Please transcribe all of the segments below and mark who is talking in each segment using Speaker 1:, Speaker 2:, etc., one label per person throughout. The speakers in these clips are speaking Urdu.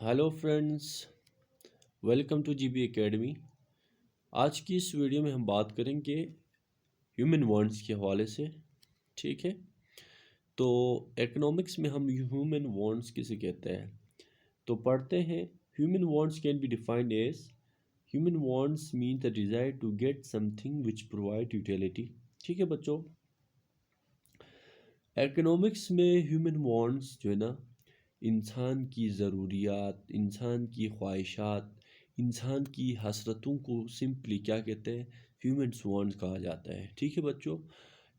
Speaker 1: Hello friends, welcome to G B Academy. آج کی اس ویڈیو میں ہم بات کریں گے ہیومن وانٹس کے حوالے سے، ٹھیک ہے؟ تو اکنامکس میں ہم ہیومن وانٹس کسے کہتے ہیں؟ تو پڑھتے ہیں، human wants can be defined as human wants mean the desire to get something which provide utility, ٹھیک ہے بچوں؟ اکنامکس میں ہیومن وانٹس جو ہے نا، انسان کی ضروریات، انسان کی خواہشات، انسان کی حسرتوں کو سمپلی کیا کہتے ہیں؟ ہیومنس وانٹس کہا جاتا ہے، ٹھیک ہے بچوں؟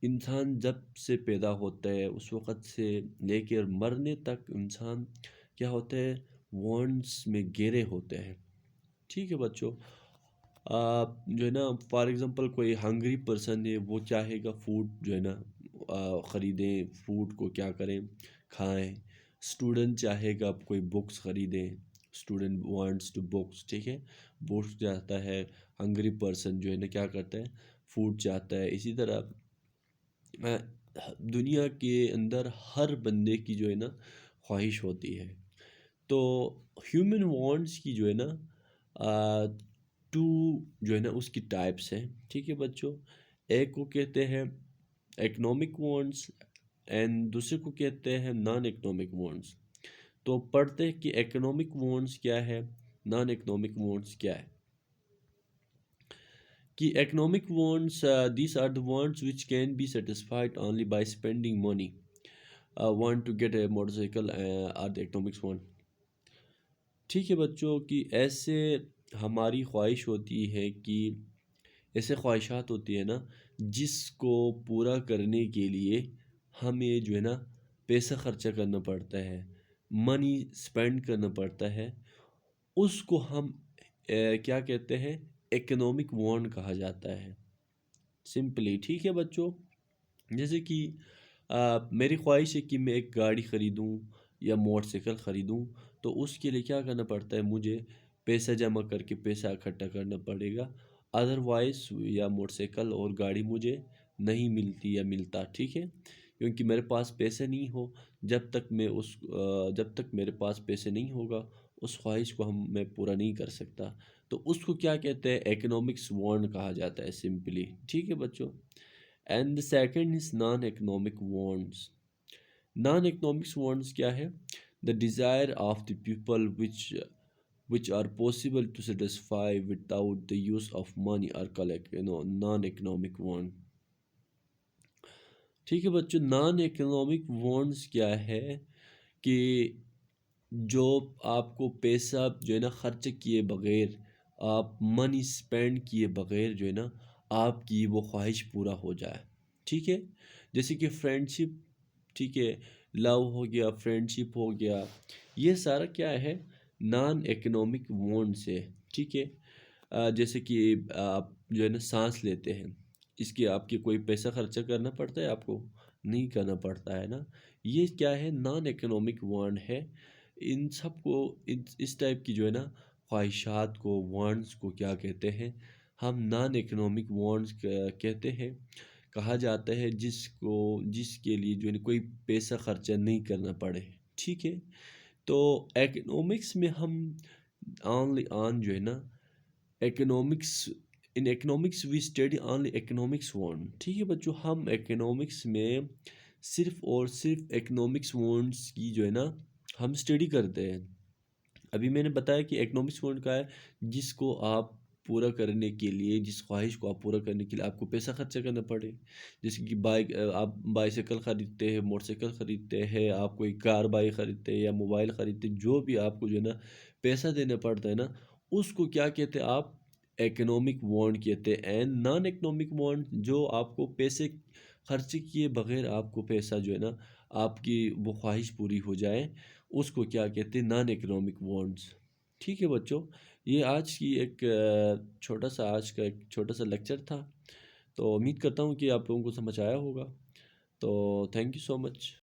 Speaker 1: انسان جب سے پیدا ہوتا ہے اس وقت سے لے کر مرنے تک انسان کیا ہوتا ہے؟ وانٹس میں گھیرے ہوتے ہیں، ٹھیک ہے بچوں؟ جو ہے نا، فار ایگزامپل کوئی ہنگری پرسن ہے، وہ چاہے گا فوڈ جو ہے نا خریدیں، فوڈ کو کیا کریں؟ کھائیں۔ اسٹوڈنٹ چاہے گا کوئی بکس خریدیں، اسٹوڈنٹ وانٹس ٹو بکس، ٹھیک ہے؟ بکس چاہتا ہے، ہنگری پرسن جو ہے نا کیا کرتا ہے؟ فوڈ چاہتا ہے۔ اسی طرح دنیا کے اندر ہر بندے کی جو ہے نا خواہش ہوتی ہے۔ تو ہیومن وانٹس کی جو ہے نا ٹو جو ہے نا اس کی ٹائپس ہیں، ٹھیک ہے بچوں؟ ایک کو کہتے ہیں اکنامک وانٹس اینڈ دوسرے کو کہتے ہیں نان اکنامک وانٹس۔ تو پڑھتے ہیں کہ اکنامک وانٹس کیا ہے، نان اکنامک وانٹس کیا ہے؟ کہ economic wants these are the wants which can be satisfied only by spending money, want to get a motorcycle are the economics want, ٹھیک ہے بچوں؟ کہ ایسے ہماری خواہش ہوتی ہے کہ ایسے خواہشات ہوتی ہے نا جس کو پورا کرنے کے لیے ہمیں جو ہے نا پیسہ خرچہ کرنا پڑتا ہے، منی اسپینڈ کرنا پڑتا ہے، اس کو ہم کیا کہتے ہیں؟ اکنامک وانٹ کہا جاتا ہے سمپلی، ٹھیک ہے بچوں؟ جیسے کہ میری خواہش ہے کہ میں ایک گاڑی خریدوں یا موٹر سائیکل خریدوں، تو اس کے لیے کیا کرنا پڑتا ہے؟ مجھے پیسہ جمع کر کے پیسہ اکٹھا کرنا پڑے گا، ادروائز یا موٹر سائیکل اور گاڑی مجھے نہیں ملتی یا ملتا، ٹھیک ہے؟ کیونکہ میرے پاس پیسے نہیں ہو، جب تک میرے پاس پیسے نہیں ہوگا اس خواہش کو میں پورا نہیں کر سکتا۔ تو اس کو کیا کہتے ہیں؟ اکنامکس وانٹ کہا جاتا ہے سمپلی، ٹھیک ہے بچوں؟ And the second is naan economic wants. Naan economics wants کیا ہے؟ دا desire of the people which are possible to satisfy without the use of money or collect naan economic want, ٹھیک ہے بچوں؟ نان اکنامک وانٹس کیا ہے؟ کہ جو آپ کو پیسہ جو ہے نا خرچ کیے بغیر، آپ منی اسپینڈ کیے بغیر جو ہے نا آپ کی وہ خواہش پورا ہو جائے، ٹھیک ہے؟ جیسے کہ فرینڈ شپ، ٹھیک ہے؟ لو ہو گیا، فرینڈ شپ ہو گیا، یہ سارا کیا ہے؟ نان اکنامک وانٹ سے، ٹھیک ہے؟ جیسے کہ آپ جو ہے نا سانس لیتے ہیں، اس کے آپ کے کوئی پیسہ خرچہ کرنا پڑتا ہے؟ آپ کو نہیں کرنا پڑتا ہے نا، یہ کیا ہے؟ نان اکنامک وانٹ ہے۔ ان سب کو اس ٹائپ کی جو ہے نا خواہشات کو، وانٹس کو کیا کہتے ہیں؟ ہم نان اکنامک وانٹس کہتے ہیں، کہا جاتا ہے جس کے لیے جو ہے نا کوئی پیسہ خرچہ نہیں کرنا پڑے، ٹھیک ہے؟ تو اکنامکس میں ہم جو ہے نا in economics we study only economics want, ٹھیک ہے بچوں؟ ہم اکنامکس میں صرف اور صرف اکنامکس وانٹس کی جو ہے نا ہم اسٹڈی کرتے ہیں۔ ابھی میں نے بتایا کہ اکنامکس وانٹ کا ہے جس کو آپ پورا کرنے کے لیے، جس خواہش کو آپ پورا کرنے کے لیے آپ کو پیسہ خرچہ کرنا پڑے، جیسے کہ آپ بائیسیکل خریدتے ہیں، موٹر سائیکل خریدتے ہیں، آپ کوئی کار بائک خریدتے ہیں یا موبائل خریدتے ہیں، جو بھی آپ کو جو ہے نا پیسہ دینا پڑتا ہے نا، اس کو کیا کہتے ہیں؟ آپ اکنامک وانٹ کہتے ہیں۔ اینڈ نان اکنامک وانٹ جو آپ کو پیسے خرچ کیے بغیر آپ کو پیسہ جو ہے نا آپ کی وہ خواہش پوری ہو جائے، اس کو کیا کہتے ہیں؟ نان اکنامک وانٹس، ٹھیک ہے بچوں؟ یہ آج کا ایک چھوٹا سا لیکچر تھا، تو امید کرتا ہوں کہ آپ لوگوں کو سمجھ آیا ہوگا۔ تو تھینک یو سو مچ۔